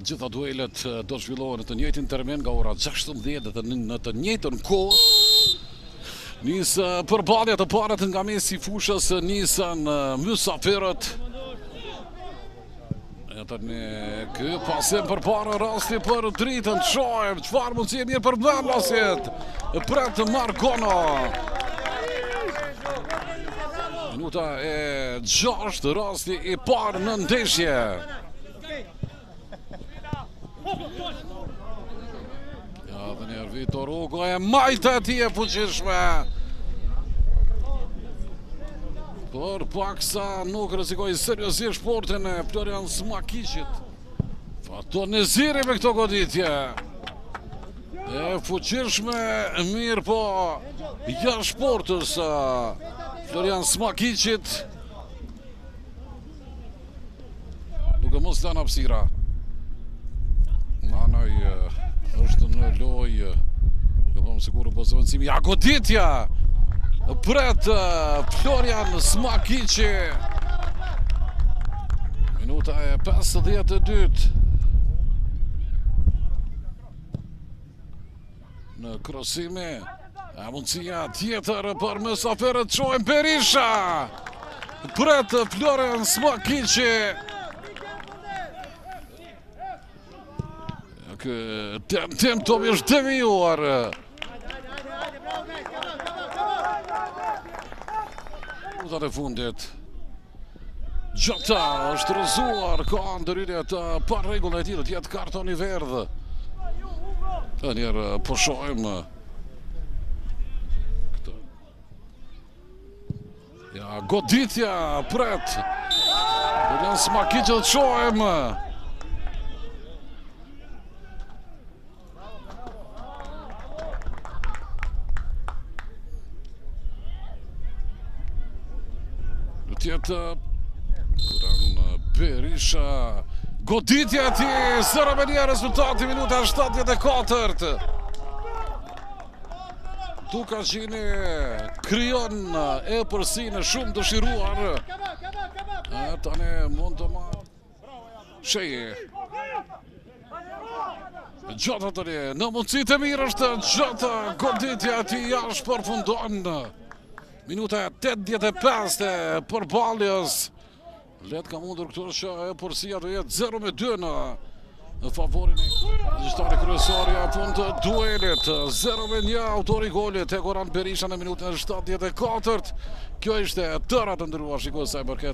Gjitha duelet do zhvillohen në të njëjtin termin nga ora 16 dhe në të njëjtën kohë. Nisë përballja të parët nga mesi i fushës, nisën mysafirët. Tani ky pasim përpara rasti për dritën Shoaib, çfarë mundësi e mirë për vendosjet. Pret Markono. Minuta e 6, rasti i parë në ndeshje. Ja, dhe njerë Vitor Hugo e majtë ati e fuqishme. Por paksa nuk rrezikoi seriozisht portën e Florian Smakicit. Fato Neziri me këto goditje. E fuqishme mirë po jashtë portës Florian Smakicit. Duke mos lënë hapësira. Nanoj është në lojë. Do bëjmë sigurt po zëvendësimi. Ja goditja. Pret Florian Smakici. Minuta e 52. Në krosime mundësia tjetër për mysafirët Shoaib Berisha. Pret Florian Smakici. Tem Tomi është devijuar. Minutat e fundit. Gjata është rëzuar, ka ndërhyrje të pa rregull e tij, do të jetë kartoni verdh. Të njerë po shohim këtë. Ja, goditja pret. Florian Smakici të shohim. Tjetë Berisha. Goditja ti, Zërëmenia rezultati minuta 74. Tukashini kryon e përsi në shumë dëshiruar. Tani mund të marrë Sheje. Gjata të një, në mundësit e mirë është Gjata. Goditja ti jashtë përfundon. Minuta 85 e përballjes. Letë ka mundur këtu që e përsia të jetë 0-2 në favorin e gjyqtari kryesor i fund të duelit. 0-1 autori golit e Goran Berisha në minutën e 74. Kjo ishte tëra të ndërruar shikues sa i përket